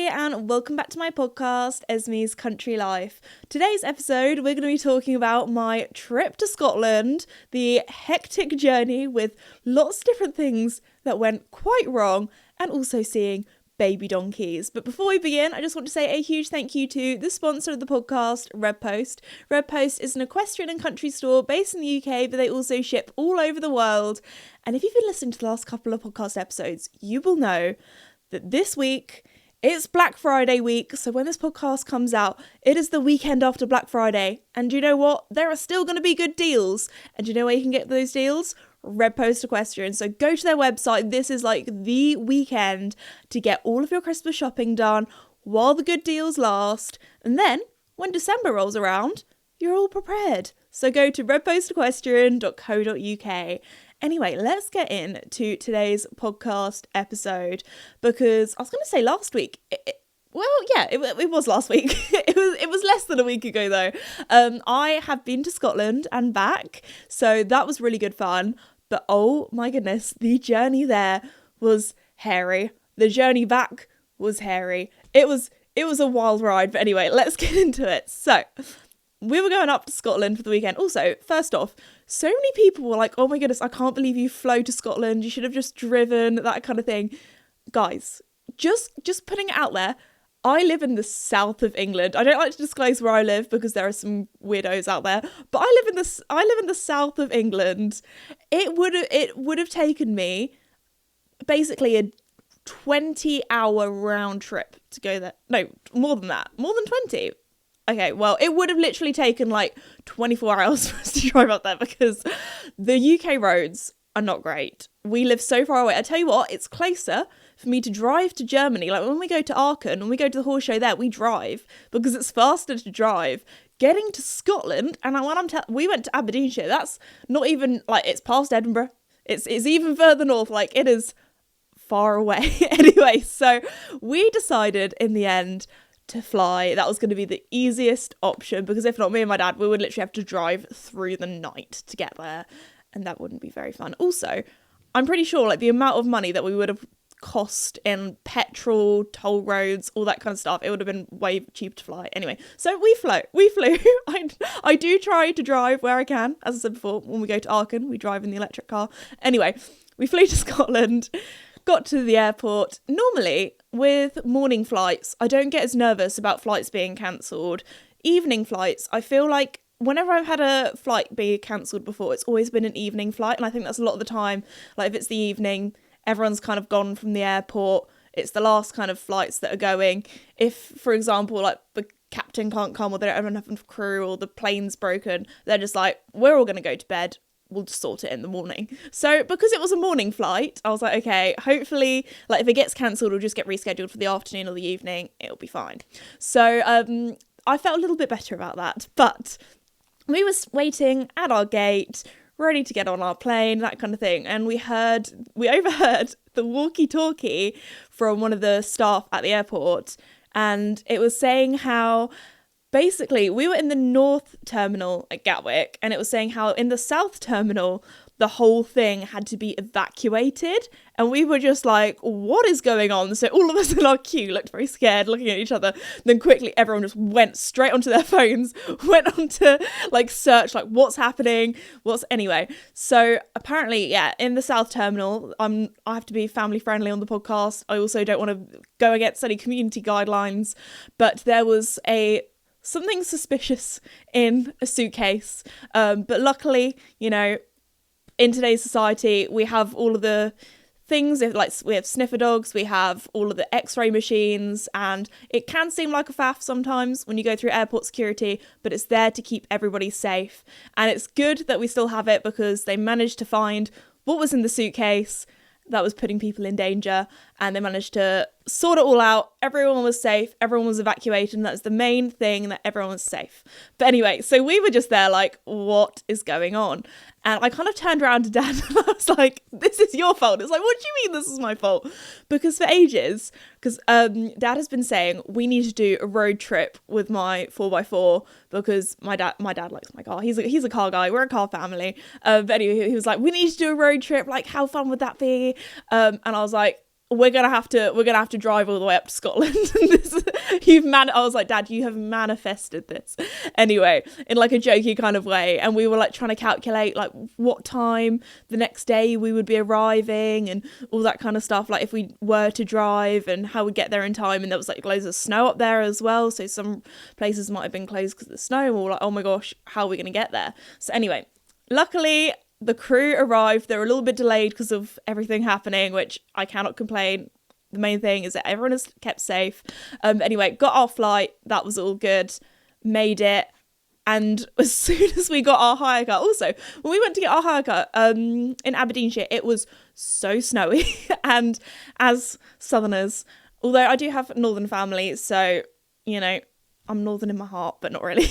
and welcome back to my podcast, Esme's Country Life. Today's episode, we're going to be talking about my trip to Scotland, the hectic journey with lots of different things that went quite wrong, and also seeing baby donkeys. But before we begin, I just want to say a huge thank you to the sponsor of the podcast, Red Post. Red Post is an equestrian and country store based in the UK, but they also ship all over the world. And if you've been listening to the last couple of podcast episodes, you will know that this week it's Black Friday week. So when this podcast comes out, it is the weekend after Black Friday. And you know what? There are still going to be good deals. And you know where you can get those deals? Red Post Equestrian. So go to their website. This is like the weekend to get all of your Christmas shopping done while the good deals last. And then when December rolls around, you're all prepared. So go to redpostequestrian.co.uk. Anyway, let's get into today's podcast episode, because I was going to say last week. It was last week. It was less than a week ago though. I have been to Scotland and back, so that was really good fun. But oh my goodness, the journey there was hairy. The journey back was hairy. It was a wild ride. But anyway, let's get into it. So we were going up to Scotland for the weekend. Also, first off, so many people were like, oh my goodness, I can't believe you flew to Scotland. You should have just driven, that kind of thing. Guys, just putting it out there. I live in the south of England. I don't like to disclose where I live because there are some weirdos out there. But I live in the south of England. It would have taken me basically a 20-hour round trip to go there. No, more than that. More than 20. Okay, well, it would have literally taken like 24 hours for us to drive up there because the UK roads are not great. We live so far away. I tell you what, it's closer for me to drive to Germany. Like when we go to Aachen, when we go to the horse show there, we drive because it's faster to drive. Getting to Scotland, and we went to Aberdeenshire. That's not even like, it's past Edinburgh. It's even further north. Like it is far away. Anyway, so we decided in the end to fly. That was going to be the easiest option because if not, me and my dad, we would literally have to drive through the night to get there, and that wouldn't be very fun. Also, I'm pretty sure like the amount of money that we would have cost in petrol, toll roads, all that kind of stuff, it would have been way cheaper to fly. Anyway, so we flew. I do try to drive where I can. As I said before, when we go to Aachen, we drive in the electric car. Anyway, we flew to Scotland, got to the airport. Normally, with morning flights, I don't get as nervous about flights being cancelled. Evening flights, I feel like whenever I've had a flight be cancelled before, it's always been an evening flight. And I think that's a lot of the time. Like if it's the evening, everyone's kind of gone from the airport. It's the last kind of flights that are going. If, for example, like the captain can't come or they don't have enough crew or the plane's broken, they're just like, we're all going to go to bed. We'll just sort it in the morning. So because it was a morning flight, I was like, okay, hopefully, like if it gets cancelled, it'll just get rescheduled for the afternoon or the evening. It'll be fine. So I felt a little bit better about that. But we were waiting at our gate, ready to get on our plane, that kind of thing. And we overheard the walkie-talkie from one of the staff at the airport. And it was saying how basically we were in the North Terminal at Gatwick, and it was saying how in the South Terminal, the whole thing had to be evacuated. And we were just like, what is going on? So all of us in our queue looked very scared, looking at each other. Then quickly, everyone just went straight onto their phones, went on to like search, like what's happening, anyway. So apparently, yeah, in the South Terminal, I have to be family friendly on the podcast. I also don't want to go against any community guidelines, but there was something suspicious in a suitcase. But luckily, you know, in today's society, we have all of the things, we have sniffer dogs, we have all of the x-ray machines, and it can seem like a faff sometimes when you go through airport security, but it's there to keep everybody safe. And it's good that we still have it because they managed to find what was in the suitcase that was putting people in danger, and they managed to sort it all out. Everyone was safe, everyone was evacuated, and that's the main thing, that everyone was safe. But anyway, so we were just there like, what is going on? And I kind of turned around to Dad and I was like, this is your fault. It's like, what do you mean this is my fault? Because for ages, Dad has been saying we need to do a road trip with my 4x4 because my dad likes my car. He's a car guy. We're a car family. But anyway, he was like, we need to do a road trip. Like, how fun would that be? And I was like, we're gonna have to drive all the way up to Scotland. I was like, Dad, you have manifested this. Anyway, in like a jokey kind of way, and we were like trying to calculate like what time the next day we would be arriving and all that kind of stuff, like if we were to drive and how we get there in time. And there was like loads of snow up there as well, so some places might have been closed because of the snow. And we were like, oh my gosh, how are we gonna get there? So anyway, luckily the crew arrived. They were a little bit delayed because of everything happening, which I cannot complain. The main thing is that everyone is kept safe. Anyway, got our flight. That was all good. Made it. And as soon as we got our hire car, also, when we went to get our hire car in Aberdeenshire, it was so snowy. And as Southerners, although I do have Northern family, so, you know, I'm Northern in my heart, but not really.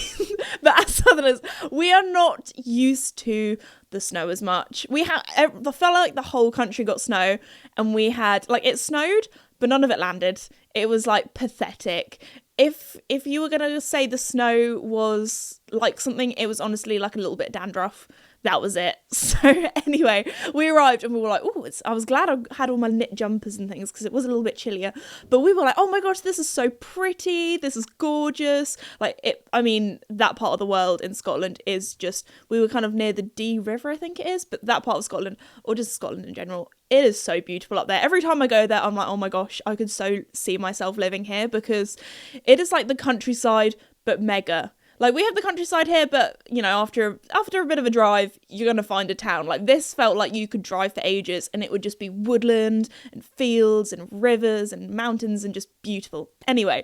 But as Southerners, we are not used to the snow as much. I felt like the whole country got snow, and we had, like, it snowed, but none of it landed. It was, like, pathetic. If you were going to say the snow was like something, it was honestly like a little bit of dandruff. That was it. So anyway, we arrived and we were like, oh, I was glad I had all my knit jumpers and things because it was a little bit chillier. But we were like, oh my gosh, this is so pretty. This is gorgeous. Like, that part of the world in Scotland is just, we were kind of near the Dee River, I think it is. But that part of Scotland, or just Scotland in general, it is so beautiful up there. Every time I go there, I'm like, oh my gosh, I could so see myself living here because it is like the countryside, but mega. Like, we have the countryside here, but, you know, after a bit of a drive, you're going to find a town. Like, this felt like you could drive for ages and it would just be woodland and fields and rivers and mountains and just beautiful. Anyway,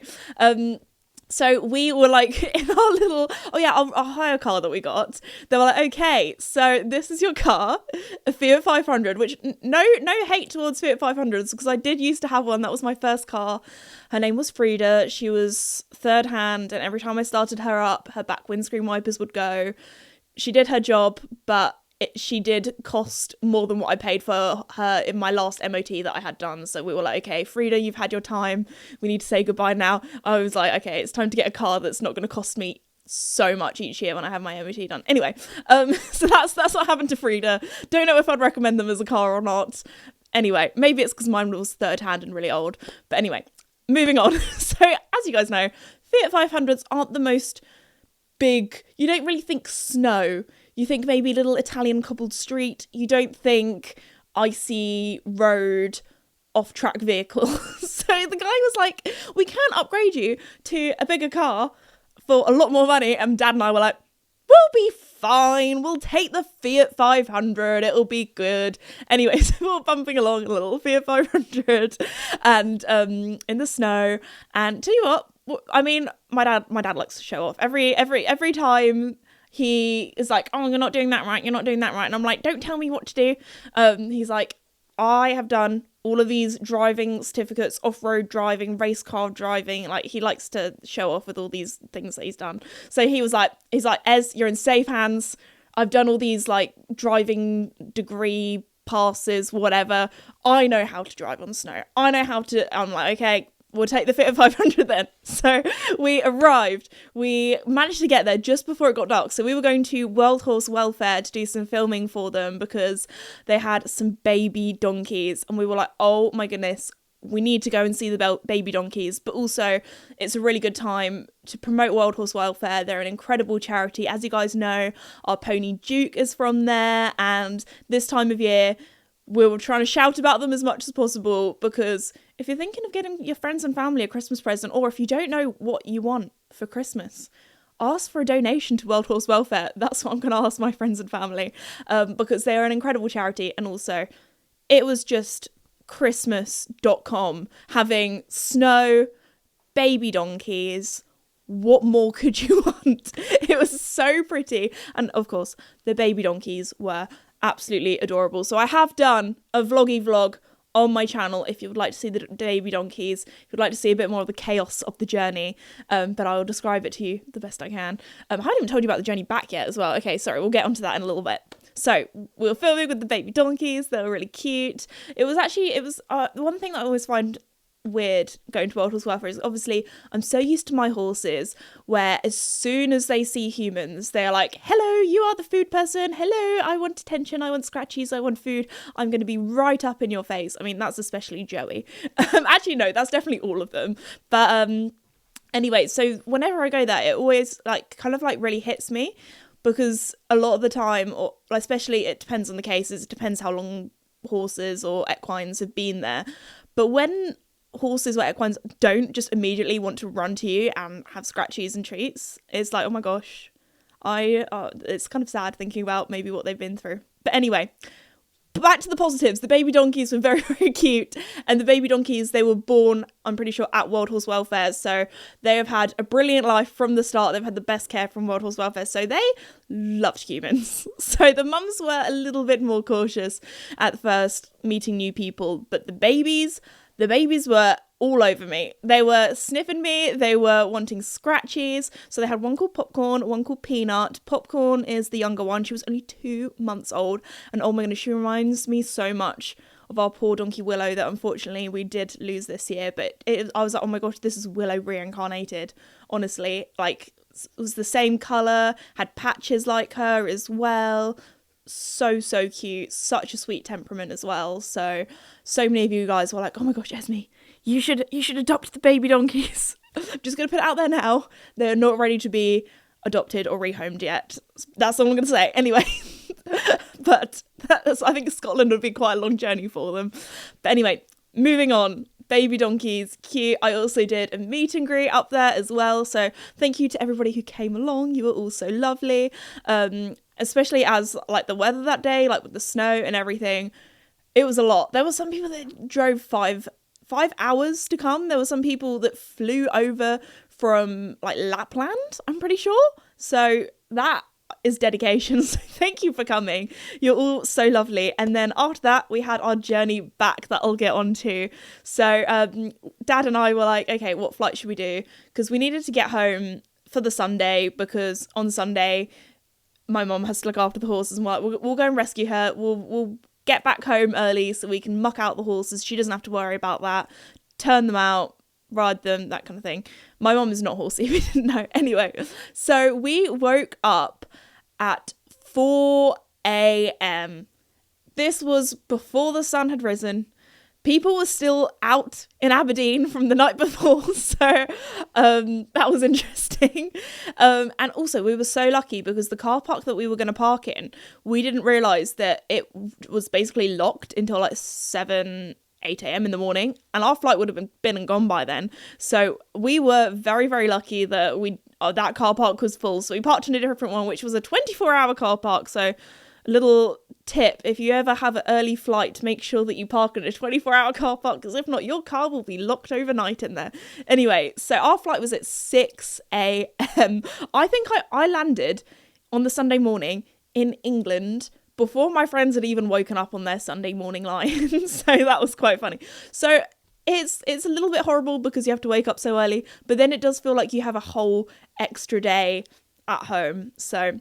so we were like in our little, our hire car that we got. They were like, okay, so this is your car, a Fiat 500, which no hate towards Fiat 500s because I did used to have one. That was my first car. Her name was Frida. She was third hand, and every time I started her up, her back windscreen wipers would go. She did her job, but she did cost more than what I paid for her in my last MOT that I had done. So we were like, okay, Frida, you've had your time. We need to say goodbye now. I was like, okay, it's time to get a car that's not going to cost me so much each year when I have my MOT done. Anyway, so that's what happened to Frida. Don't know if I'd recommend them as a car or not. Anyway, maybe it's because mine was third hand and really old. But anyway, moving on. So as you guys know, Fiat 500s aren't the most big. You don't really think snow. You think maybe little Italian cobbled street. You don't think icy road, off-track vehicle. So the guy was like, we can't upgrade you to a bigger car for a lot more money. And Dad and I were like, we'll be fine. We'll take the Fiat 500. It'll be good. Anyway, so we were bumping along a little Fiat 500 and in the snow. And tell you what, I mean, my dad likes to show off. Every time he is like, oh, you're not doing that right. You're not doing that right. And I'm like, don't tell me what to do. He's like, I have done all of these driving certificates, off-road driving, race car driving. Like, he likes to show off with all these things that he's done. So he's like, Ez, you're in safe hands. I've done all these like driving degree passes, whatever. I know how to drive on snow. I know how to, I'm like, okay, we'll take the Fiat 500 then. So we arrived. We managed to get there just before it got dark. So we were going to World Horse Welfare to do some filming for them because they had some baby donkeys. And we were like, oh my goodness, we need to go and see the baby donkeys. But also, it's a really good time to promote World Horse Welfare. They're an incredible charity. As you guys know, our pony Duke is from there. And this time of year, we were trying to shout about them as much as possible because if you're thinking of getting your friends and family a Christmas present, or if you don't know what you want for Christmas, ask for a donation to World Horse Welfare. That's what I'm going to ask my friends and family because they are an incredible charity. And also, it was just Christmas.com having snow, baby donkeys. What more could you want? It was so pretty. And of course, the baby donkeys were absolutely adorable. So I have done a vloggy vlog on my channel if you would like to see the baby donkeys, if you'd like to see a bit more of the chaos of the journey, but I will describe it to you the best I can. I haven't even told you about the journey back yet as well. Okay, sorry, we'll get onto that in a little bit. So we were filming with the baby donkeys. They were really cute. It was one thing that I always find weird going to World Horse Welfare is obviously I'm so used to my horses where as soon as they see humans, they're like, hello, you are the food person. Hello, I want attention. I want scratchies. I want food. I'm going to be right up in your face. I mean, that's especially Joey. Actually, no, that's definitely all of them. But anyway, so whenever I go there, it always like kind of like really hits me because a lot of the time, or especially it depends on the cases, it depends how long horses or equines have been there. But when horses or equines don't just immediately want to run to you and have scratchies and treats, it's like, oh my gosh, it's kind of sad thinking about maybe what they've been through. But anyway, back to the positives. The baby donkeys were very, very cute, and the baby donkeys, they were born, I'm pretty sure, at World Horse Welfare, so they have had a brilliant life from the start. They've had the best care from World Horse Welfare, so they loved humans. So the mums were a little bit more cautious at first meeting new people, but the babies were all over me. They were sniffing me. They were wanting scratchies. So they had one called Popcorn, one called Peanut. Popcorn is the younger one. She was only 2 months old. And oh my goodness, she reminds me so much of our poor donkey Willow that unfortunately we did lose this year. But I was like, oh my gosh, this is Willow reincarnated. Honestly, like, it was the same colour, had patches like her as well. So cute, such a sweet temperament as well. So many of you guys were like, oh my gosh, Esme, you should adopt the baby donkeys. I'm just gonna put it out there now, they're not ready to be adopted or rehomed yet. That's all I'm gonna say anyway. But I think Scotland would be quite a long journey for them. But anyway, moving on. Baby donkeys, cute. I also did a meet and greet up there as well, so thank you to everybody who came along. You were all so lovely, especially as like the weather that day, like with the snow and everything, it was a lot. There were some people that drove five hours to come. There were some people that flew over from like Lapland, I'm pretty sure. So that is dedication. So thank you for coming. You're all so lovely. And then after that, we had our journey back that I'll get onto. So Dad and I were like, okay, what flight should we do? Because we needed to get home for the Sunday, because on Sunday my mom has to look after the horses, and we'll go and rescue her. We'll get back home early so we can muck out the horses. She doesn't have to worry about that. Turn them out, ride them, that kind of thing. My mom is not horsey, we didn't know. Anyway, so we woke up at 4 a.m. This was before the sun had risen. People were still out in Aberdeen from the night before, so that was interesting. And also, we were so lucky because the car park that we were going to park in, we didn't realise that it was basically locked until like 8 a.m. in the morning, and our flight would have been and gone by then. So we were very, very lucky that that car park was full. So we parked in a different one, which was a 24-hour car park. So a little tip, if you ever have an early flight, make sure that you park in a 24-hour car park, because if not, your car will be locked overnight in there. Anyway, so our flight was at 6 a.m. I think I landed on the Sunday morning in England before my friends had even woken up on their Sunday morning line. So that was quite funny. So it's a little bit horrible because you have to wake up so early, but then it does feel like you have a whole extra day at home. So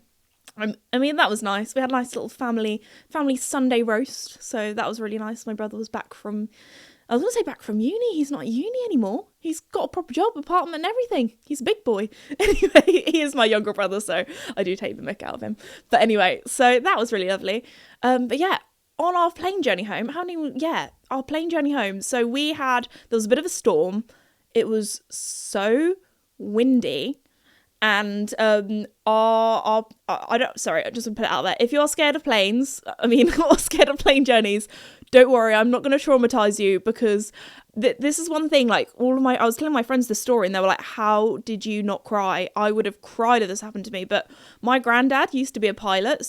I mean, that was nice. We had a nice little family Sunday roast, so that was really nice. My brother was back from uni. He's not at uni anymore. He's got a proper job, apartment and everything. He's a big boy. Anyway, he is my younger brother, so I do take the mick out of him. But anyway, so that was really lovely. But yeah, on our plane journey home, our plane journey home. So there was a bit of a storm. It was so windy. And I just want to put it out there. If you're scared of planes, or scared of plane journeys, don't worry. I'm not going to traumatize you, because this is one thing. Like I was telling my friends this story, and they were like, "How did you not cry?" I would have cried if this happened to me. But my granddad used to be a pilot,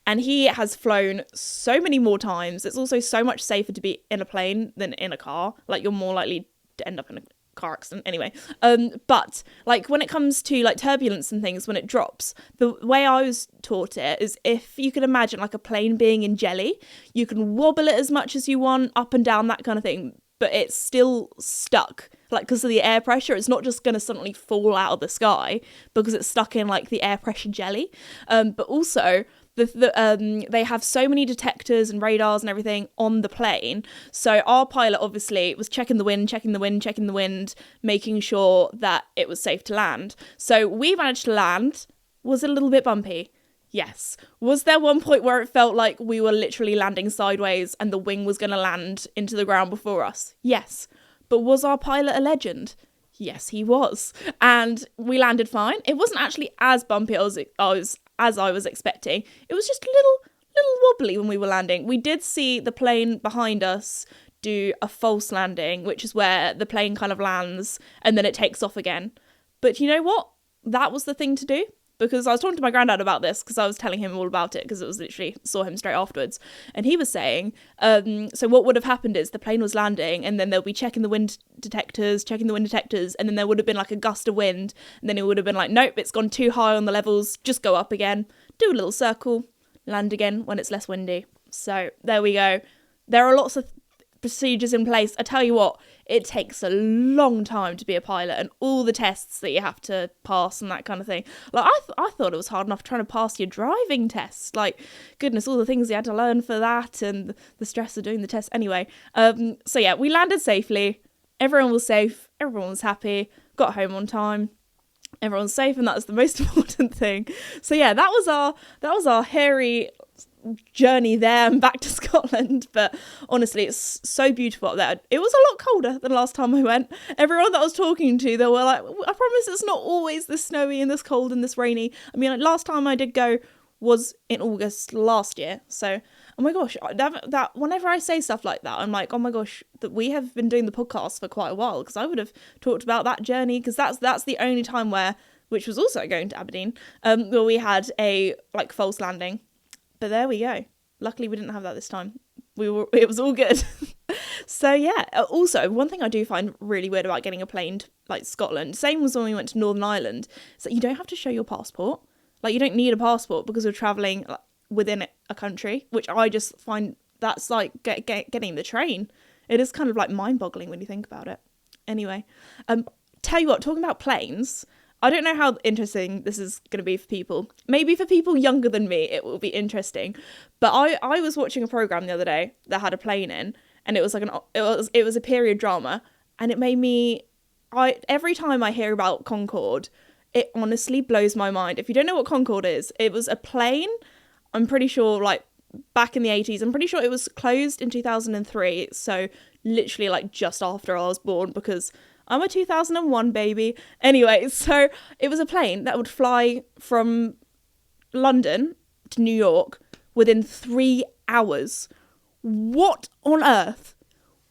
and he has flown so many more times. It's also so much safer to be in a plane than in a car. Like you're more likely to end up in a car accident anyway. But like when it comes to like turbulence and things, when it drops, the way I was taught it is, if you can imagine like a plane being in jelly, you can wobble it as much as you want, up and down, that kind of thing, but it's still stuck. Like, because of the air pressure, it's not just going to suddenly fall out of the sky, because it's stuck in like the air pressure jelly. But also They have so many detectors and radars and everything on the plane. So our pilot obviously was checking the wind, making sure that it was safe to land. So we managed to land. Was it a little bit bumpy? Yes. Was there one point where it felt like we were literally landing sideways and the wing was going to land into the ground before us? Yes. But was our pilot a legend? Yes, he was. And we landed fine. It wasn't actually as bumpy as I was expecting. It was just a little wobbly when we were landing. We did see the plane behind us do a false landing, which is where the plane kind of lands and then it takes off again. But you know what? That was the thing to do. Because I was talking to my granddad about this because I was telling him all about it because it was literally saw him straight afterwards. And he was saying, so what would have happened is the plane was landing and then they'll be checking the wind detectors. And then there would have been like a gust of wind. And then it would have been like, nope, it's gone too high on the levels. Just go up again, do a little circle, land again when it's less windy. So there we go. There are lots of procedures in place. I tell you what, it takes a long time to be a pilot and all the tests that you have to pass and that kind of thing. Like I thought it was hard enough trying to pass your driving test. Like, goodness, all the things you had to learn for that and the stress of doing the test. Anyway, so yeah, we landed safely. Everyone was safe. Everyone was happy. Got home on time. Everyone's safe, and that's the most important thing. So yeah, that was our hairy journey there and back to Scotland. But honestly, it's so beautiful up there. It was a lot colder than last time I went. Everyone that I was talking to, they were like, I promise it's not always this snowy and this cold and this rainy. I mean, like, last time I did go was in August last year. So, oh my gosh, that whenever I say stuff like that, I'm like, oh my gosh, that we have been doing the podcast for quite a while, because I would have talked about that journey, because that's the only time which was also going to Aberdeen, where we had a like false landing. But there we go. Luckily, we didn't have that this time. It was all good. So yeah. Also, one thing I do find really weird about getting a plane to like Scotland, same as when we went to Northern Ireland, is that you don't have to show your passport. Like, you don't need a passport because we're traveling within a country, which I just find that's like getting the train. It is kind of like mind-boggling when you think about it. Anyway, tell you what, talking about planes, I don't know how interesting this is going to be for people. Maybe for people younger than me, it will be interesting. But I was watching a program the other day that had a plane in, and it was like it was a period drama, and it made me. Every time I hear about Concorde, it honestly blows my mind. If you don't know what Concorde is, it was a plane. I'm pretty sure, like back in the 80s. I'm pretty sure it was closed in 2003. So literally like just after I was born, because I'm a 2001 baby. Anyway, so it was a plane that would fly from London to New York within 3 hours. What on earth?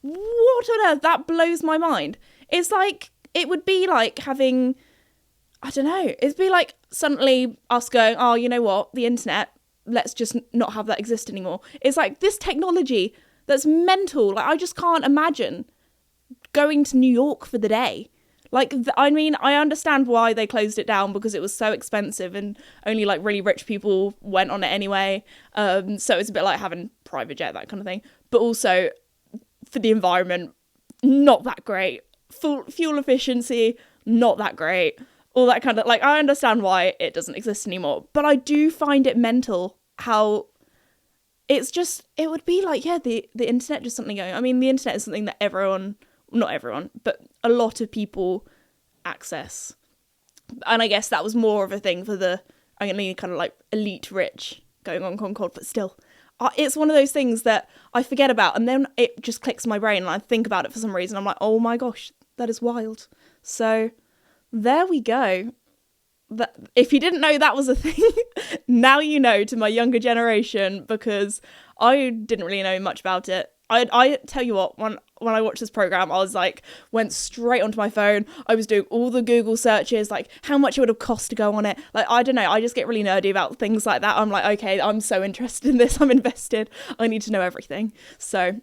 What on earth? That blows my mind. It's like, it would be like having, I don't know, it'd be like suddenly us going, oh, you know what, the internet, let's just not have that exist anymore. It's like this technology that's mental. Like, I just can't imagine going to New York for the day. Like, I mean, I understand why they closed it down, because it was so expensive and only like really rich people went on it anyway. So it's a bit like having private jet, that kind of thing. But also for the environment, not that great. Fuel efficiency, not that great. All that kind of, like, I understand why it doesn't exist anymore. But I do find it mental how it's just, it would be like, yeah, the internet just suddenly going. I mean, the internet is something that not everyone, but a lot of people access. And I guess that was more of a thing for the, I mean, kind of like elite rich going on Concorde, but still, it's one of those things that I forget about, and then it just clicks in my brain and I think about it for some reason. I'm like, oh my gosh, that is wild. So there we go. That, if you didn't know that was a thing, now you know, to my younger generation, because I didn't really know much about it. I tell you what, when I watched this program, I was like, went straight onto my phone. I was doing all the Google searches, like how much it would have cost to go on it. Like, I don't know, I just get really nerdy about things like that. I'm like, okay, I'm so interested in this. I'm invested. I need to know everything. So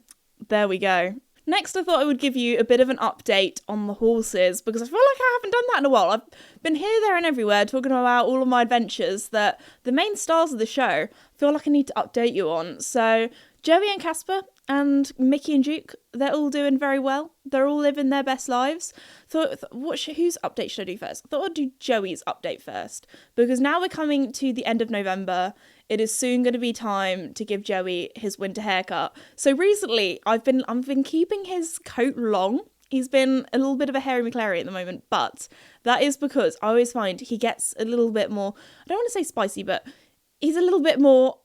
there we go. Next, I thought I would give you a bit of an update on the horses, because I feel like I haven't done that in a while. I've been here, there and everywhere talking about all of my adventures that the main stars of the show feel like I need to update you on. So Joey and Casper and Mickey and Duke, they're all doing very well. They're all living their best lives. Thought, whose update should I do first? I thought I'd do Joey's update first, because now we're coming to the end of November. it is soon going to be time to give Joey his winter haircut. So recently I've been keeping his coat long. He's been a little bit of a hairy McClary at the moment, but that is because I always find he gets a little bit more, I don't want to say spicy, but he's a little bit more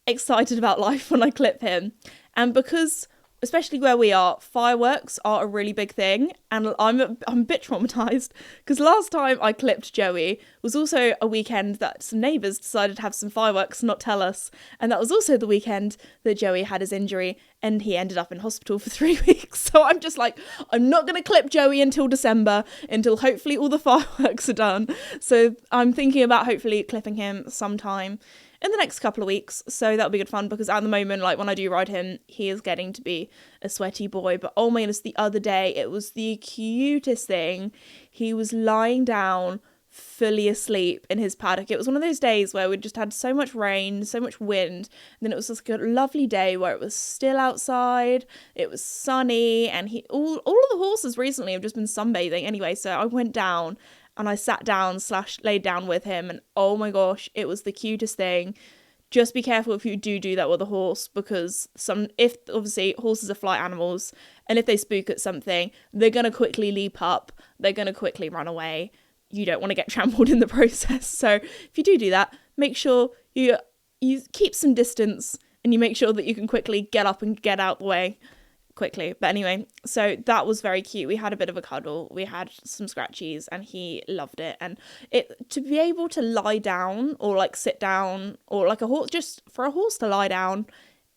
excited about life when I clip him. And because, especially where we are, fireworks are a really big thing, and I'm a bit traumatized because last time I clipped Joey was also a weekend that some neighbours decided to have some fireworks, not tell us, and that was also the weekend that Joey had his injury and he ended up in hospital for 3 weeks. So I'm just like, I'm not going to clip Joey until December, until hopefully all the fireworks are done. So I'm thinking about hopefully clipping him sometime in the next couple of weeks, so that'll be good fun, because at the moment, like when I do ride him, he is getting to be a sweaty boy. But oh my goodness, the other day it was the cutest thing. He was lying down fully asleep in his paddock. It was one of those days where we just had so much rain, so much wind, and then it was just a lovely day where it was still outside, it was sunny, and all of the horses recently have just been sunbathing anyway. So I went down and I sat down / laid down with him, and oh my gosh, it was the cutest thing. Just be careful if you do that with a horse, because if obviously horses are flight animals, and if they spook at something, they're going to quickly leap up, they're going to quickly run away. You don't want to get trampled in the process. So if you do that, make sure you keep some distance, and you make sure that you can quickly get up and get out the way quickly. But anyway, so that was very cute. We had a bit of a cuddle, we had some scratchies, and he loved it. And it to be able to lie down or like sit down, or like a horse, just for a horse to lie down,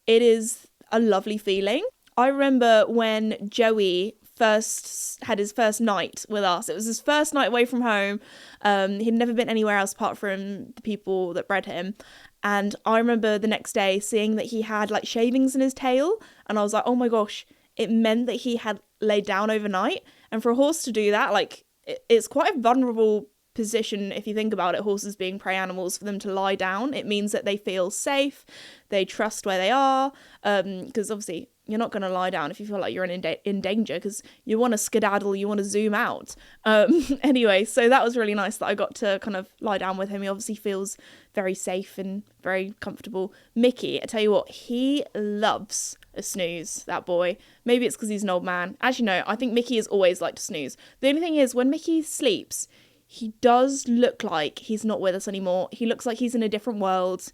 it is a lovely feeling. I remember when Joey first had his first night with us. It was his first night away from home. He'd never been anywhere else apart from the people that bred him. And I remember the next day seeing that he had like shavings in his tail, and I was like, oh my gosh, it meant that he had laid down overnight. And for a horse to do that, like it's quite a vulnerable position if you think about it, horses being prey animals. For them to lie down, it means that they feel safe, they trust where they are, because obviously you're not going to lie down if you feel like you're in danger, because you want to skedaddle, you want to zoom out. Anyway, so that was really nice that I got to kind of lie down with him. He obviously feels very safe and very comfortable. Mickey, I tell you what, he loves a snooze, that boy. Maybe it's because he's an old man. Actually, no, I think Mickey has always liked to snooze. The only thing is, when Mickey sleeps, he does look like he's not with us anymore. He looks like he's in a different world.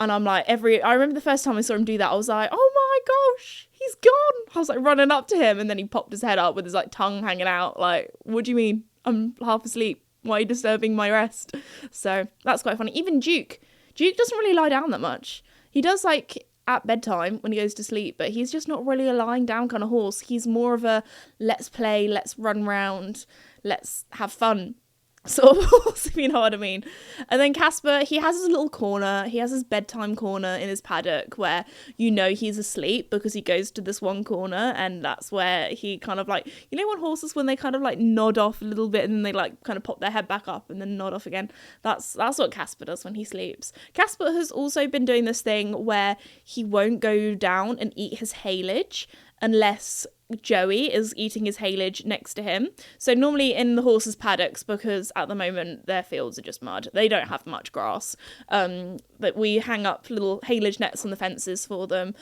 And I'm like, I remember the first time I saw him do that, I was like, oh my gosh, he's gone. I was like running up to him, and then he popped his head up with his like tongue hanging out. Like, what do you mean? I'm half asleep. Why are you disturbing my rest? So that's quite funny. Even Duke doesn't really lie down that much. He does like at bedtime when he goes to sleep, but he's just not really a lying down kind of horse. He's more of a let's play, let's run round, let's have fun sort of horse, if you know what I mean. And then Casper, he has his little corner, he has his bedtime corner in his paddock where you know he's asleep because he goes to this one corner, and that's where he kind of like, you know when horses, when they kind of like nod off a little bit and then they like kind of pop their head back up and then nod off again, that's what Casper does when he sleeps. Casper has also been doing this thing where he won't go down and eat his haylage unless Joey is eating his haylage next to him. So normally in the horses' paddocks, because at the moment their fields are just mud, they don't have much grass, but we hang up little haylage nets on the fences for them.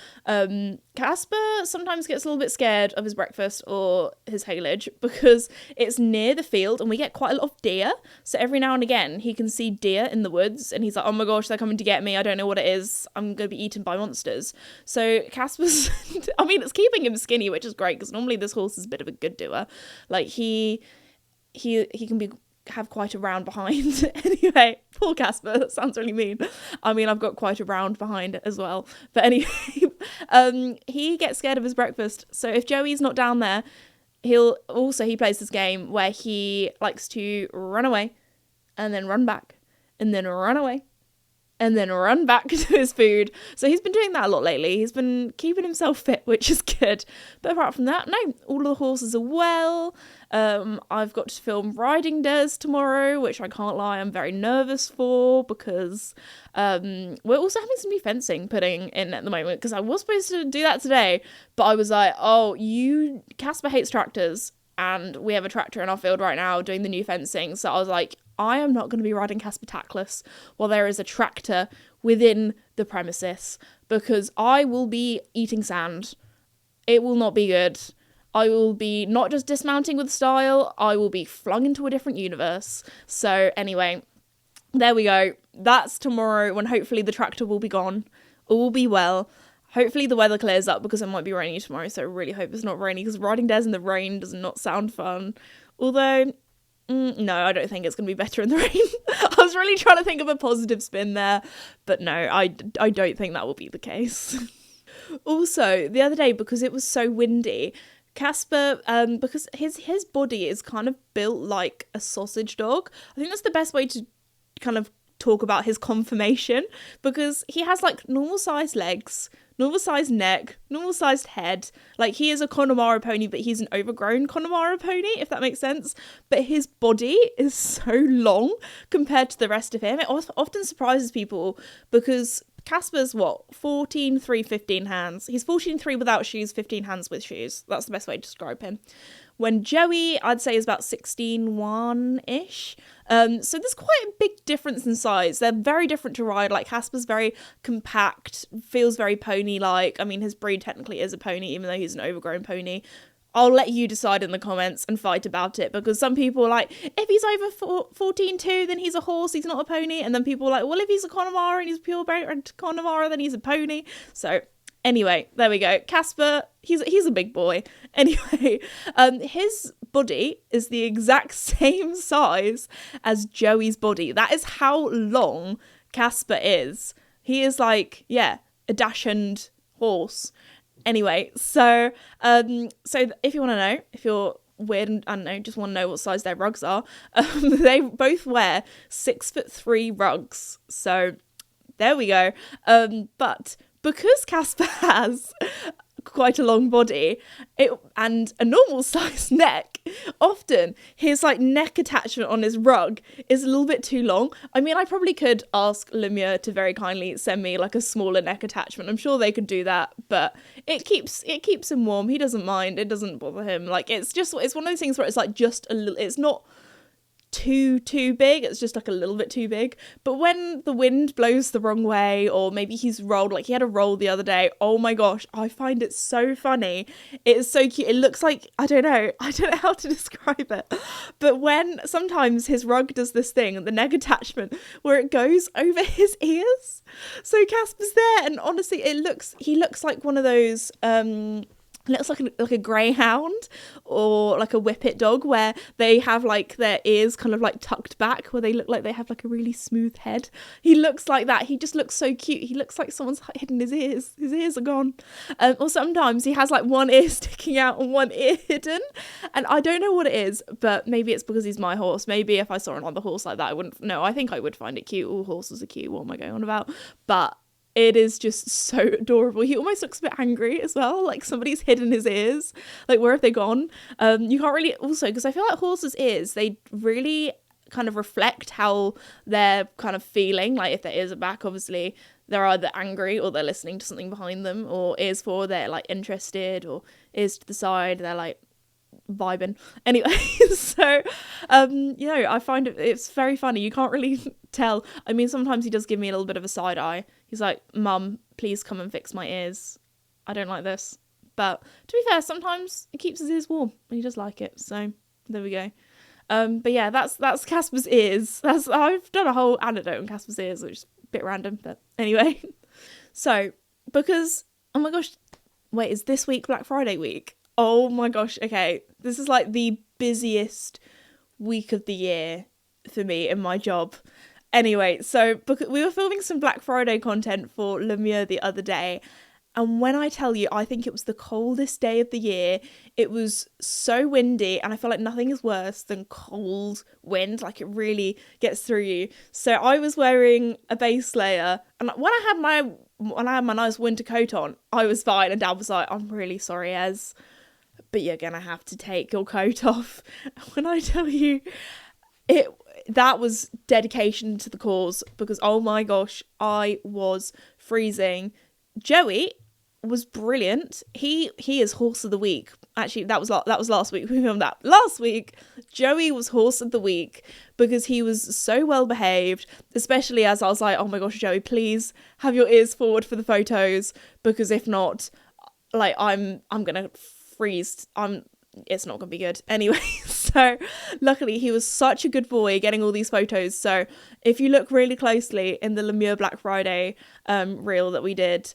Casper sometimes gets a little bit scared of his breakfast or his haylage because it's near the field and we get quite a lot of deer, so every now and again he can see deer in the woods and he's like, oh my gosh, they're coming to get me, I don't know what it is, I'm gonna be eaten by monsters. So Casper's I mean, it's keeping him skinny, which is great, because normally this horse is a bit of a good doer. Like he can have quite a round behind. Anyway, poor Casper, that sounds really mean. I mean, I've got quite a round behind as well. But anyway, he gets scared of his breakfast. So if Joey's not down there, he plays this game where he likes to run away and then run back and then run away and then run back to his food. So he's been doing that a lot lately. He's been keeping himself fit, which is good. But apart from that, no, all of the horses are well. I've got to film riding dares tomorrow, which I can't lie, I'm very nervous for, because we're also having some new fencing putting in at the moment, because I was supposed to do that today, but I was like, Casper hates tractors, and we have a tractor in our field right now doing the new fencing. So I was like, I am not going to be riding Casper tackless while there is a tractor within the premises, because I will be eating sand. It will not be good. I will be not just dismounting with style, I will be flung into a different universe. So anyway, there we go. That's tomorrow, when hopefully the tractor will be gone. All will be well. Hopefully the weather clears up, because it might be rainy tomorrow, so I really hope it's not rainy, because riding Des in the rain does not sound fun. Although, no, I don't think it's going to be better in the rain. I was really trying to think of a positive spin there, but no, I don't think that will be the case. Also, the other day, because it was so windy, Casper, because his body is kind of built like a sausage dog. I think that's the best way to kind of talk about his conformation, because he has like normal sized legs, normal sized neck, normal sized head. Like, he is a Connemara pony, but he's an overgrown Connemara pony, if that makes sense. But his body is so long compared to the rest of him. It often surprises people, because Casper's 14, 3, 15 hands. He's 14, 3 without shoes, 15 hands with shoes. That's the best way to describe him. When Joey, I'd say, is about 16, 1-ish. So there's quite a big difference in size. They're very different to ride. Like, Casper's very compact, feels very pony-like. I mean, his breed technically is a pony, even though he's an overgrown pony. I'll let you decide in the comments and fight about it, because some people are like, if he's over 14.2, then he's a horse, he's not a pony. And then people are like, well, if he's a Connemara and he's purebred Connemara, then he's a pony. So anyway, there we go. Casper, he's a big boy. Anyway, his body is the exact same size as Joey's body. That is how long Casper is. He is like, yeah, a dachshund horse. Anyway, so if you want to know, if you're weird and, I don't know, just want to know what size their rugs are, they both wear 6'3" rugs. So there we go. But because Casper has quite a long body and a normal sized neck, often his like neck attachment on his rug is a little bit too long. I mean, I probably could ask Lemure to very kindly send me like a smaller neck attachment. I'm sure they could do that, but it keeps him warm. He doesn't mind. It doesn't bother him. Like, it's one of those things where it's like just a little, it's not too big, it's just like a little bit too big. But when the wind blows the wrong way, or maybe he's rolled, like he had a roll the other day, oh my gosh, I find it so funny. It's so cute. It looks like, I don't know how to describe it, but when sometimes his rug does this thing, the neck attachment, where it goes over his ears, so Casper's there, and honestly he looks like one of those looks like a greyhound or like a whippet dog, where they have like their ears kind of like tucked back, where they look like they have like a really smooth head. He looks like that. He just looks so cute. He looks like someone's hidden his ears. His ears are gone. Or sometimes he has like one ear sticking out and one ear hidden, and I don't know what it is, but maybe it's because he's my horse. Maybe if I saw another horse like that, I wouldn't. No, I think I would find it cute. All horses are cute. What am I going on about? But it is just so adorable. He almost looks a bit angry as well, like somebody's hidden his ears. Like, where have they gone? You can't really, also, because I feel like horses' ears, they really kind of reflect how they're kind of feeling. Like, if their ears are back, obviously they're either angry or they're listening to something behind them, or ears forward, they're like interested, or ears to the side, they're like vibing. Anyway, so I find it's very funny. You can't really tell. I mean, sometimes he does give me a little bit of a side eye. He's like, Mum, please come and fix my ears. I don't like this. But to be fair, sometimes it keeps his ears warm and he does like it. So there we go. But yeah, that's Casper's ears. I've done a whole anecdote on Casper's ears, which is a bit random, but anyway. So, because, oh my gosh, wait, is this week Black Friday week? Oh my gosh, okay. This is like the busiest week of the year for me in my job. Anyway, so we were filming some Black Friday content for Lemure the other day, and when I tell you, I think it was the coldest day of the year. It was so windy, and I feel like nothing is worse than cold wind. Like, it really gets through you. So I was wearing a base layer, and when I had my nice winter coat on, I was fine, and Dad was like, I'm really sorry, Ez, but you're gonna have to take your coat off. When I tell you, that was dedication to the cause, because oh my gosh, I was freezing. Joey was brilliant. He is horse of the week. Actually, that was last week. We filmed that last week. Joey was horse of the week because he was so well behaved, especially as I was like, oh my gosh, Joey, please have your ears forward for the photos, because if not, like I'm gonna freeze. It's not gonna be good anyway. So luckily he was such a good boy getting all these photos. So if you look really closely in the Lemure Black Friday reel that we did,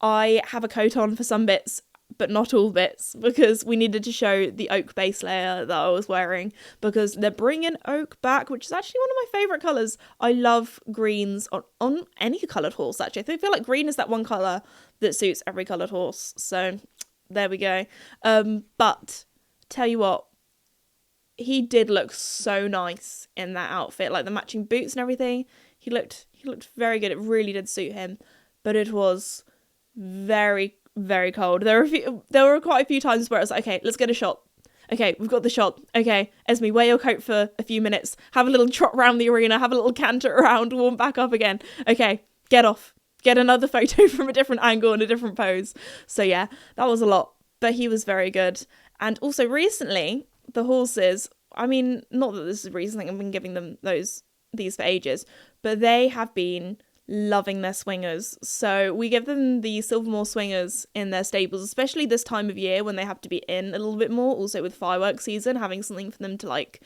I have a coat on for some bits, but not all bits, because we needed to show the oak base layer that I was wearing, because they're bringing oak back, which is actually one of my favourite colours. I love greens on any coloured horse, actually. I feel like green is that one colour that suits every coloured horse. So there we go. But tell you what, he did look so nice in that outfit, like the matching boots and everything. He looked very good. It really did suit him, but it was very, very cold. There were quite a few times where I was like, okay, let's get a shot. Okay, we've got the shot. Okay, Esme, wear your coat for a few minutes. Have a little trot around the arena. Have a little canter around. Warm back up again. Okay, get off. Get another photo from a different angle and a different pose. So yeah, that was a lot. But he was very good. And also recently, the horses, I mean, not that this is recently, I've been giving them these for ages, but they have been loving their swingers. So we give them the Silvermore swingers in their stables, especially this time of year when they have to be in a little bit more. Also with fireworks season, having something for them to like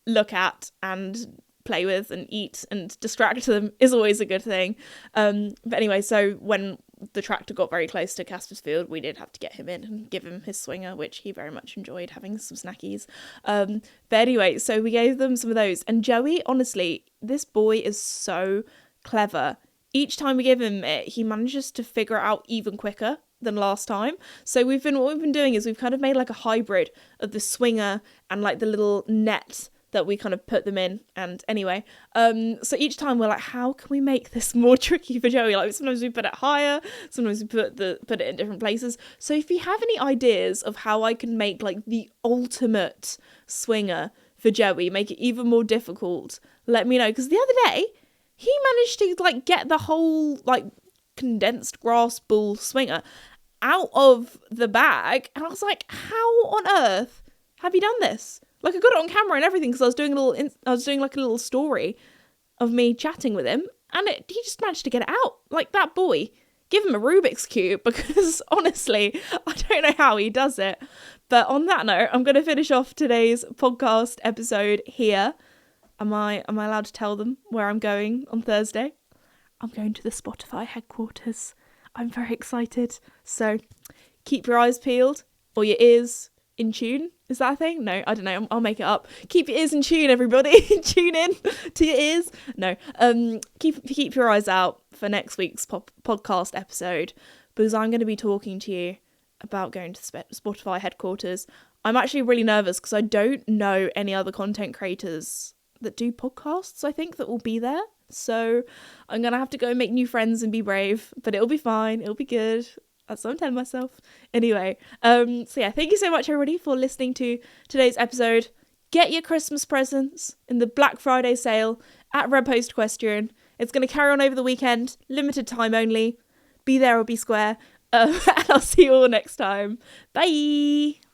look at and play with and eat and distract them is always a good thing. But anyway, so when the tractor got very close to Casper's Field, we did have to get him in and give him his swinger, which he very much enjoyed, having some snackies. But anyway, so we gave them some of those. And Joey, honestly, this boy is so clever. Each time we give him it, he manages to figure it out even quicker than last time. So what we've been doing is we've kind of made like a hybrid of the swinger and like the little net that we kind of put them in. And anyway, so each time we're like, how can we make this more tricky for Joey? Like sometimes we put it higher, sometimes we put it in different places. So if you have any ideas of how I can make like the ultimate swinger for Joey, make it even more difficult, let me know. Because the other day he managed to like get the whole like condensed grass bull swinger out of the bag, and I was like, how on earth have you done this? Like, I got it on camera and everything because I was doing like a little story of me chatting with him, and he just managed to get it out. Like, that boy, give him a Rubik's Cube, because honestly, I don't know how he does it. But on that note, I'm going to finish off today's podcast episode here. Am I allowed to tell them where I'm going on Thursday? I'm going to the Spotify headquarters. I'm very excited. So keep your eyes peeled, or your ears in tune. Is that a thing? No, I don't know. I'll make it up. Keep your ears in tune, everybody. Tune in to your ears. No, keep your eyes out for next week's podcast episode, because I'm going to be talking to you about going to Spotify headquarters. I'm actually really nervous because I don't know any other content creators that do podcasts, I think, that will be there. So I'm going to have to go and make new friends and be brave, but it'll be fine. It'll be good. That's what I'm telling myself. Anyway, so yeah, thank you so much, everybody, for listening to today's episode. Get your Christmas presents in the Black Friday sale at Red Post Equestrian. It's going to carry on over the weekend, limited time only. Be there or be square. And I'll see you all next time. Bye!